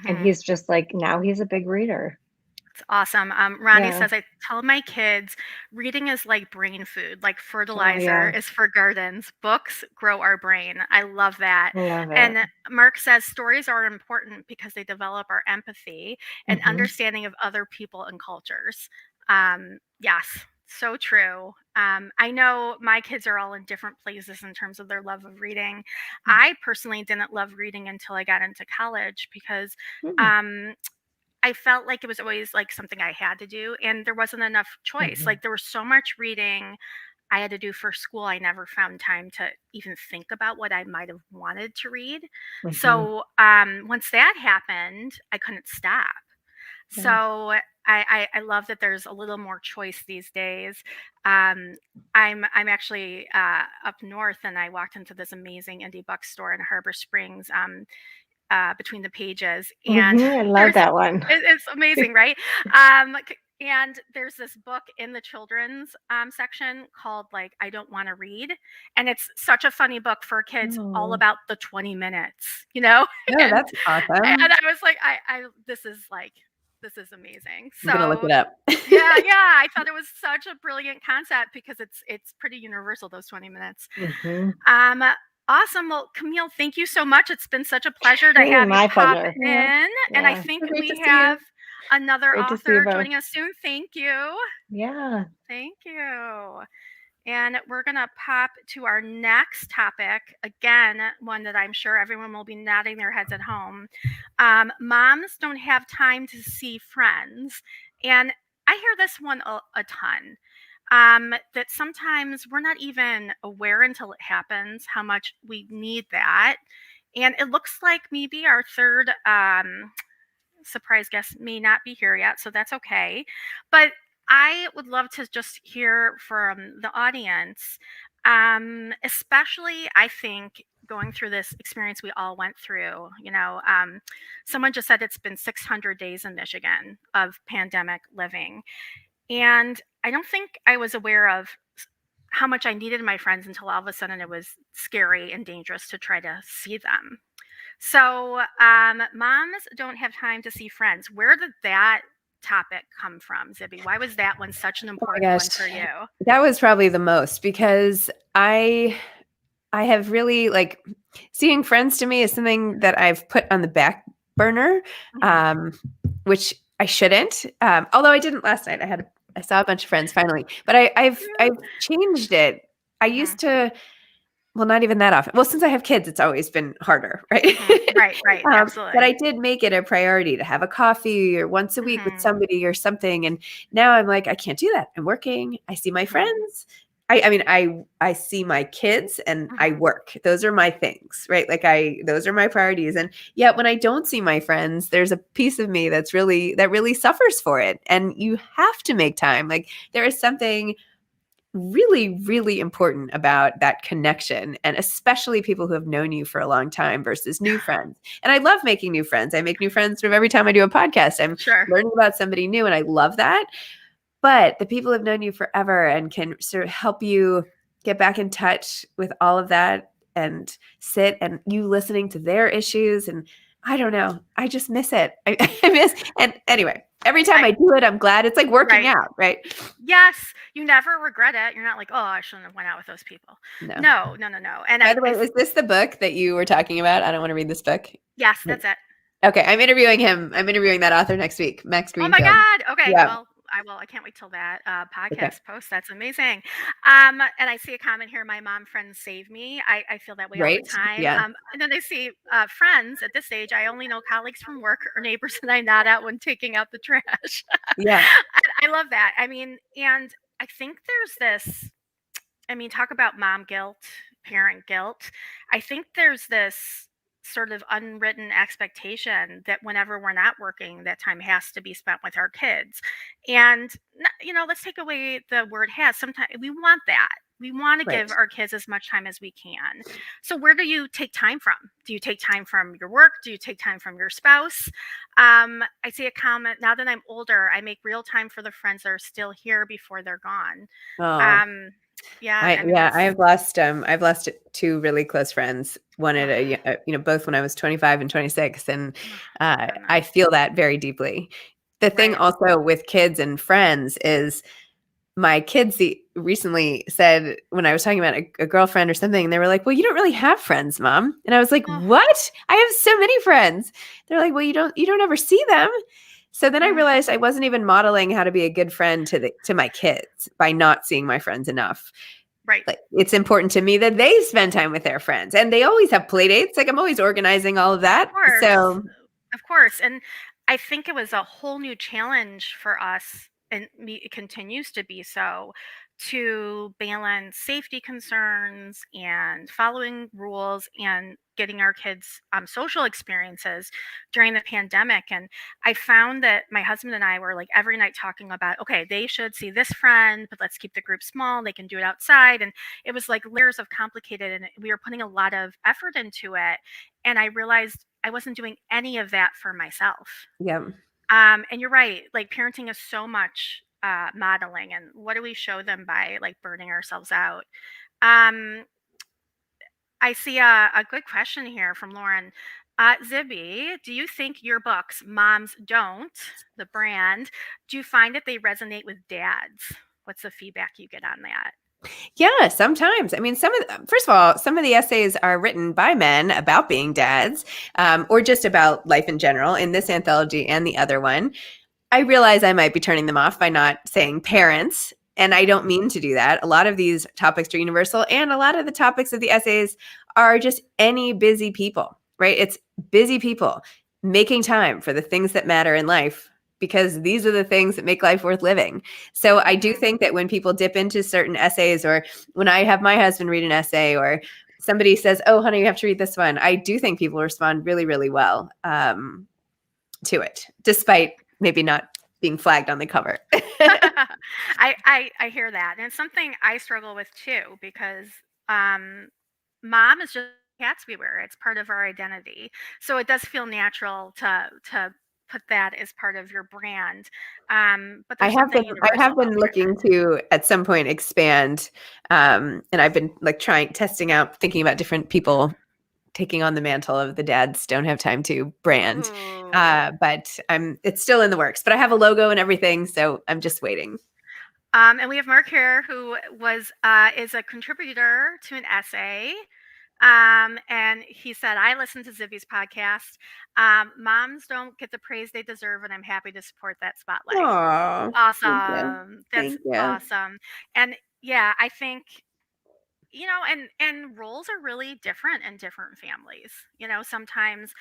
And he's just like, now he's a big reader. It's awesome. Ronnie says, I tell my kids reading is like brain food, like fertilizer is for gardens. Books grow our brain. I love that. Love it. And Mark says stories are important because they develop our empathy and understanding of other people and cultures. Yes, so true. I know my kids are all in different places in terms of their love of reading. I personally didn't love reading until I got into college because I felt like it was always like something I had to do, and there wasn't enough choice. Like, there was so much reading I had to do for school. I never found time to even think about what I might have wanted to read. So once that happened, I couldn't stop. So I love that there's a little more choice these days. I'm actually up north, and I walked into this amazing indie bookstore in Harbor Springs. Between the pages, and I love that one. It's amazing, right? And there's this book in the children's section called like I Don't Want to Read, and it's such a funny book for kids, all about the 20 minutes, you know. Oh, that's awesome. And I was like, I this is like This is amazing. I'm going to look So it up. yeah, I thought it was such a brilliant concept because it's pretty universal, those 20 minutes. Mhm. Awesome. Well, Camille, thank you so much. It's been such a pleasure to Ooh, have you my pop pleasure. in. And I Yeah. think Great to we see you. have another Great to see you author both. joining us soon. Thank you. Yeah. Thank you. And we're going to pop to our next topic. Again, one that I'm sure everyone will be nodding their heads at home. Moms don't have time to see friends. And I hear this one a ton. That sometimes we're not even aware until it happens how much we need that. And it looks like maybe our third surprise guest may not be here yet, so that's okay. But I would love to just hear from the audience, especially I think going through this experience we all went through. Someone just said it's been 600 days in Michigan of pandemic living. And I don't think I was aware of how much I needed my friends until all of a sudden it was scary and dangerous to try to see them. So, moms don't have time to see friends. Where did that topic come from, Zibby? Why was that one such an Oh my important one gosh. for you? That was probably the most because I have really like seeing friends to me is something that I've put on the back burner, which I shouldn't. Although I didn't last night. I saw a bunch of friends finally, but I've changed it. I used to, well, not even that often. Well, since I have kids, it's always been harder, right? Right, absolutely. But I did make it a priority to have a coffee or once a week with somebody or something. And now I'm like, I can't do that. I'm working. I see my friends. I mean, I see my kids and I work. Those are my things, right? Like those are my priorities. And yet when I don't see my friends, there's a piece of me that really suffers for it. And you have to make time. Like there is something really, really important about that connection, and especially people who have known you for a long time versus new friends. And I love making new friends. I make new friends from every time I do a podcast. I'm learning about somebody new, and I love that. But the people who have known you forever and can sort of help you get back in touch with all of that and sit and you listening to their issues. And I don't know, I just miss it. I miss, and anyway, every time I do it, I'm glad. It's like working out, right? Yes, you never regret it. You're not like, oh, I shouldn't have went out with those people. No. And by the way, is this the book that you were talking about? I don't want to read this book. Yes, that's it. Okay, I'm interviewing him. I'm interviewing that author next week, Max Greenfield. Oh my God. Okay, yeah. Well, I can't wait till that podcast post. That's amazing. And I see a comment here. My mom friends save me. I feel that way all the time. Yeah. And then I see friends at this age. I only know colleagues from work or neighbors that I nod at when taking out the trash. Yeah. I love that. I mean, and I think there's this, talk about mom guilt, parent guilt. I think there's this sort of unwritten expectation that whenever we're not working, that time has to be spent with our kids. And, let's take away the word has. Sometimes we want that. We want to give our kids as much time as we can. So where do you take time from? Do you take time from your work? Do you take time from your spouse? I see a comment, now that I'm older, I make real time for the friends that are still here before they're gone. I've lost two really close friends. One at both when I was 25 and 26, and I feel that very deeply. The thing also with kids and friends is my kids recently said when I was talking about a girlfriend or something, they were like, "Well, you don't really have friends, Mom." And I was like, "What? I have so many friends." They're like, "Well, you don't ever see them." So then I realized I wasn't even modeling how to be a good friend to my kids by not seeing my friends enough. Right. Like, it's important to me that they spend time with their friends, and they always have play dates. Like I'm always organizing all of that. Of course. And I think it was a whole new challenge for us, and it continues to be so, to balance safety concerns and following rules and getting our kids social experiences during the pandemic. And I found that my husband and I were like every night talking about, okay, they should see this friend, but let's keep the group small. They can do it outside. And it was like layers of complicated, and we were putting a lot of effort into it. And I realized I wasn't doing any of that for myself. Yeah. And you're right. Like parenting is so much modeling, and what do we show them by like burning ourselves out? I see a good question here from Lauren. Zibby, do you think your books, Moms Don't, the brand, do you find that they resonate with dads? What's the feedback you get on that? Yeah, sometimes. I mean, first of all, some of the essays are written by men about being dads, or just about life in general. In this anthology and the other one, I realize I might be turning them off by not saying parents, and I don't mean to do that. A lot of these topics are universal, and a lot of the topics of the essays are just any busy people, right? It's busy people making time for the things that matter in life, because these are the things that make life worth living. So I do think that when people dip into certain essays, or when I have my husband read an essay, or somebody says, "Oh, honey, you have to read this one," I do think people respond really, really well to it, despite maybe not being flagged on the cover. I hear that. And it's something I struggle with too, because mom is just cats we wear. It's part of our identity. So it does feel natural to put that as part of your brand. But I there's have something been universal about looking to at some point expand, and I've been like testing out, thinking about different people taking on the mantle of the dads don't have time to brand. Ooh. But it's still in the works, but I have a logo and everything, so I'm just waiting. And we have Mark here, who is a contributor to an essay. And he said, I listen to Zibby's podcast. Moms don't get the praise they deserve, and I'm happy to support that spotlight. Aww, Awesome. That's Thank you. awesome. And yeah, I think, and roles are really different in different families. Sometimes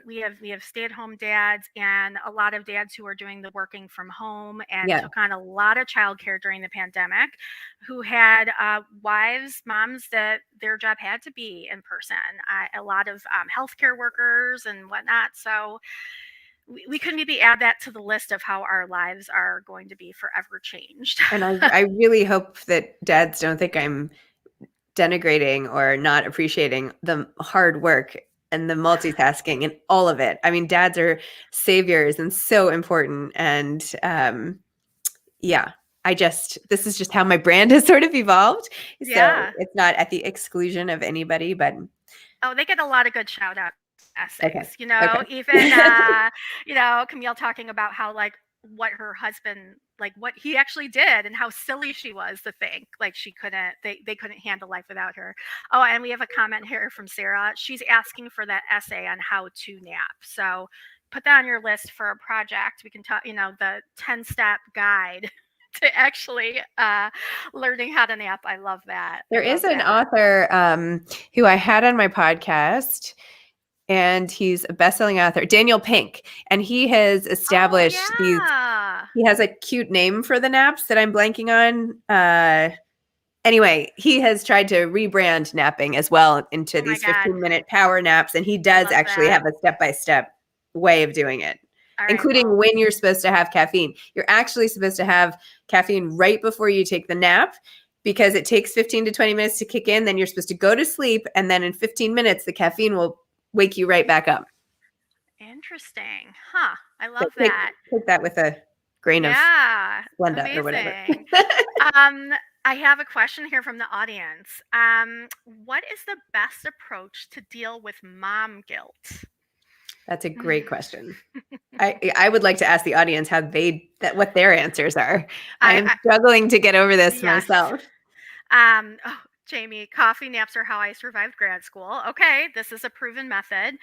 we have stay-at-home dads, and a lot of dads who are doing the working from home and took on a lot of childcare during the pandemic, who had moms that their job had to be in person. A lot of healthcare workers and whatnot. So we could maybe add that to the list of how our lives are going to be forever changed. And I really hope that dads don't think I'm denigrating or not appreciating the hard work and the multitasking and all of it. I mean, dads are saviors and so important. And this is just how my brand has sort of evolved. Yeah. So it's not at the exclusion of anybody, but. Oh, they get a lot of good shout outs essays, Okay. Even, Camille talking about how what her husband, what he actually did and how silly she was to think they couldn't handle life without her. Oh, and we have a comment here from Sarah. She's asking for that essay on how to nap. So put that on your list for a project. We can talk, the 10-step guide to actually learning how to nap. I love that. There is an author who I had on my podcast, and he's a best-selling author, Daniel Pink, and he has established these. He has a cute name for the naps that I'm blanking on. Anyway, he has tried to rebrand napping as well into these 15-minute power naps, and he does actually have a step-by-step way of doing it, including when you're supposed to have caffeine. You're actually supposed to have caffeine right before you take the nap, because it takes 15 to 20 minutes to kick in. Then you're supposed to go to sleep, and then in 15 minutes, the caffeine will wake you right back up. Interesting. Huh. I love that. Take that with a grain of Splenda or whatever. I have a question here from the audience. What is the best approach to deal with mom guilt? That's a great question. I would like to ask the audience what their answers are. I am struggling to get over this myself. Jamie, coffee naps are how I survived grad school. Okay, this is a proven method.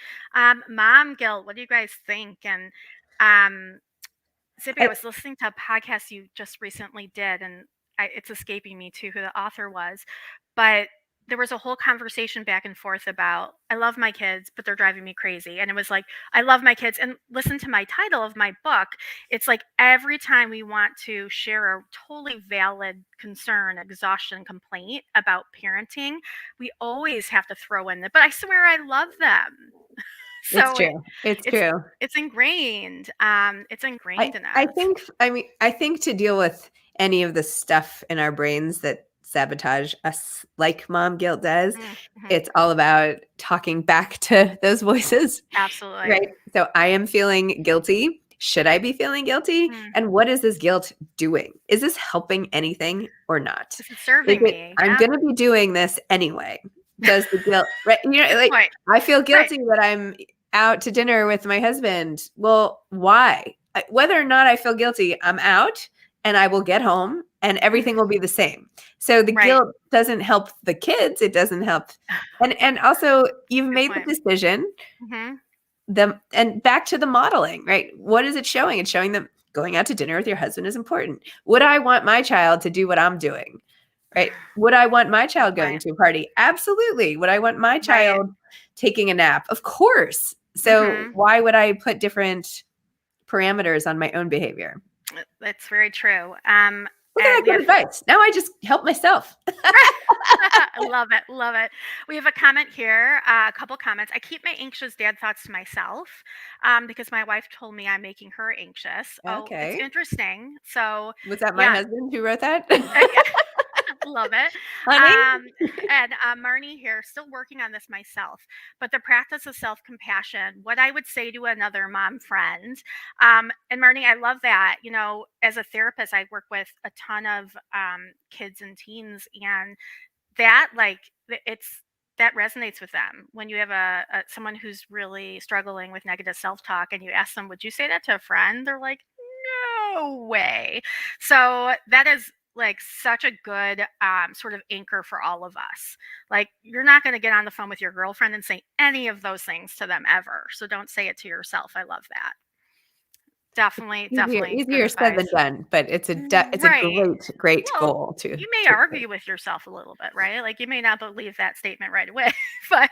Mom guilt, what do you guys think? And Zibby, I was listening to a podcast you just recently did, and it's escaping me too who the author was, but there was a whole conversation back and forth about, I love my kids, but they're driving me crazy. And it was like, I love my kids. And listen to my title of my book. It's like every time we want to share a totally valid concern, exhaustion, complaint about parenting, we always have to throw in but I swear I love them. So it's true. It's true. It's ingrained. It's ingrained in us. I think to deal with any of the stuff in our brains that sabotage us like mom guilt does, it's all about talking back to those voices. Absolutely. Right. So I am feeling guilty. Should I be feeling guilty? And what is this guilt doing? Is this helping anything or not? Is it serving me? I'm going to be doing this anyway. does the guilt, right? You know, Good like point. I feel guilty that I'm out to dinner with my husband. Well, why? Whether or not I feel guilty, I'm out and I will get home and everything will be the same. So the Right. guilt doesn't help the kids. It doesn't help. And also you've Good made point. the decision. Mhm. And back to the modeling, right? What is it showing? It's showing them going out to dinner with your husband is important. Would I want my child to do what I'm doing? Right? Would I want my child going Right. to a party? Absolutely. Would I want my Right. child taking a nap? Of course. So Mhm. why would I put different parameters on my own behavior? That's very true. Look at And that we good have advice. Now I just help myself. love it, love it. We have a comment here, a couple comments. I keep my anxious dad thoughts to myself because my wife told me I'm making her anxious. Oh, it's Okay. interesting. So Was that my yeah, husband who wrote that? love it. Honey? And Marnie here, still working on this myself, but the practice of self compassion, what I would say to another mom friend. And Marnie, I love that. You know, as a therapist, I work with a ton of kids and teens, and that, like, it's that resonates with them when you have a someone who's really struggling with negative self talk, and you ask them, "Would you say that to a friend?" They're like, "No way." So that is like such a good sort of anchor for all of us. Like, you're not going to get on the phone with your girlfriend and say any of those things to them ever. So don't say it to yourself. I love that. Definitely, definitely good Easier said than advice. done, but it's a Right. great Well, goal to you may to argue with yourself a little bit, right? Like, you may not believe that statement right away, but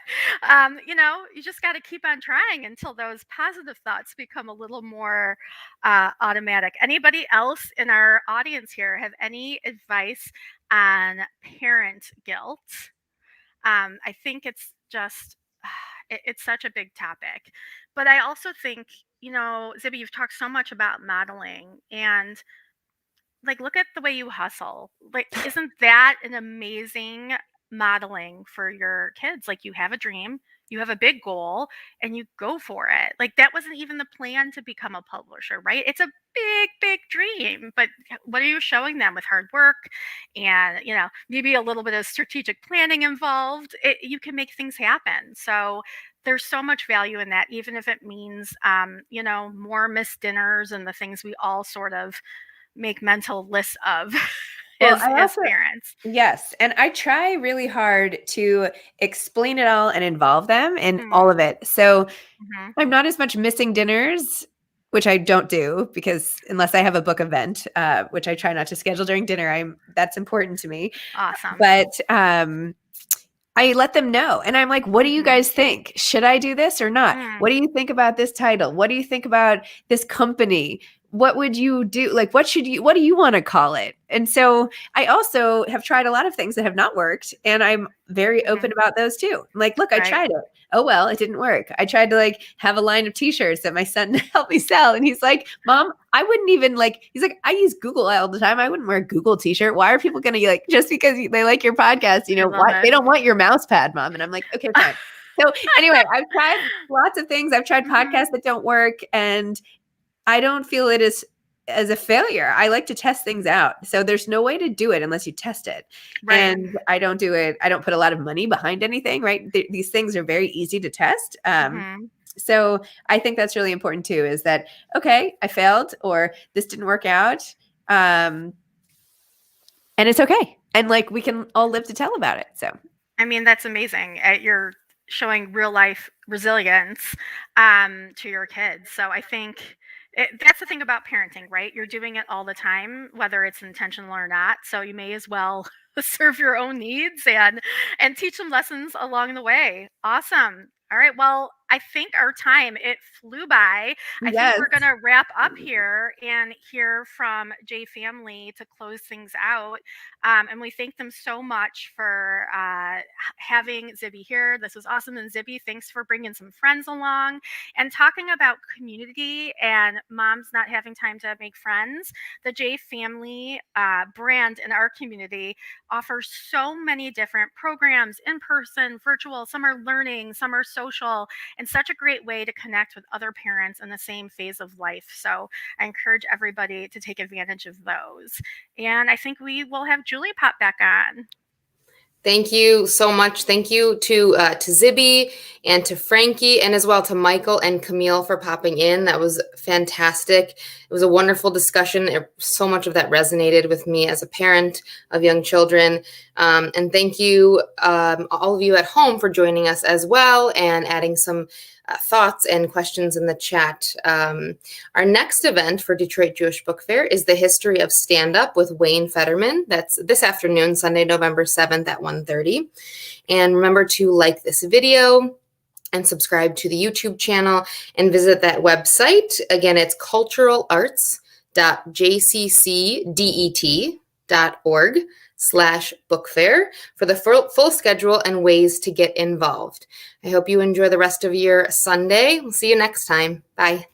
you know, you just got to keep on trying until those positive thoughts become a little more automatic. Anybody else in our audience here have any advice on parent guilt? I think it's just it's such a big topic, but I also think, you know, Zibby, you've talked so much about modeling, and like, look at the way you hustle. Like, isn't that an amazing modeling for your kids? Like, you have a dream, you have a big goal, and you go for it. Like, that wasn't even the plan to become a publisher, right? It's a big, big dream, but what are you showing them with hard work and, you know, maybe a little bit of strategic planning involved? You can make things happen. So there's so much value in that, even if it means, you know, more missed dinners and the things we all sort of make mental lists of Well, I as also parents. yes, and I try really hard to explain it all and involve them in all of Mm, it. So mhm. I'm not as much missing dinners, which I don't do because unless I have a book event, which I try not to schedule during dinner, that's important to me. Awesome. But I let them know. And I'm like, what do you Mhm. guys think? Should I do this or not? Mm, What do you think about this title? What do you think about this company? What would you do? Like, what do you want to call it? And so I also have tried a lot of things that have not worked. And I'm very mhm. open about those too. I'm like, look, I Right. tried it. Oh, well, it didn't work. I tried to like have a line of t-shirts that my son helped me sell. And he's like, Mom, I wouldn't even he's like, I use Google all the time. I wouldn't wear a Google t-shirt. Why are people going to like, just because they like your podcast, you I know, love what? it. They don't want your mouse pad, Mom. And I'm like, okay, fine. So anyway, I've tried lots of things. I've tried Mhm. podcasts that don't work and I don't feel it is as a failure. I like to test things out. So there's no way to do it unless you test it. Right. And I don't do it. I don't put a lot of money behind anything, right? These things are very easy to test. Mhm. So I think that's really important too, is that, okay, I failed or this didn't work out. And it's okay. And like, we can all live to tell about it. So I mean, that's amazing. You're showing real life resilience to your kids. So I think that's the thing about parenting, right? You're doing it all the time, whether it's intentional or not. So you may as well serve your own needs and teach them lessons along the way. Awesome. All right. Well, I think our time, it flew by. I think yes. we're going to wrap up here and hear from J Family to close things out. And we thank them so much for having Zibby here. This was awesome. And Zibby, thanks for bringing some friends along and talking about community and moms not having time to make friends. The J Family brand in our community offers so many different programs, in person, virtual. Some are learning, some are social, and such a great way to connect with other parents in the same phase of life. So I encourage everybody to take advantage of those. And I think we will have Julie pop back on. Thank you so much. Thank you to Zibby and to Frankie, and as well to Michael and Camille for popping in. That was fantastic. It was a wonderful discussion. So much of that resonated with me as a parent of young children. And thank you, all of you at home, for joining us as well and adding some thoughts and questions in the chat. Our next event for Detroit Jewish Book Fair is the History of Stand-Up with Wayne Fetterman. That's this afternoon, Sunday, November 7th at 1:30. And remember to like this video and subscribe to the YouTube channel and visit that website. Again, it's culturalarts.jccdet.org/bookfair for the full schedule and ways to get involved. I hope you enjoy the rest of your Sunday. We'll see you next time. Bye.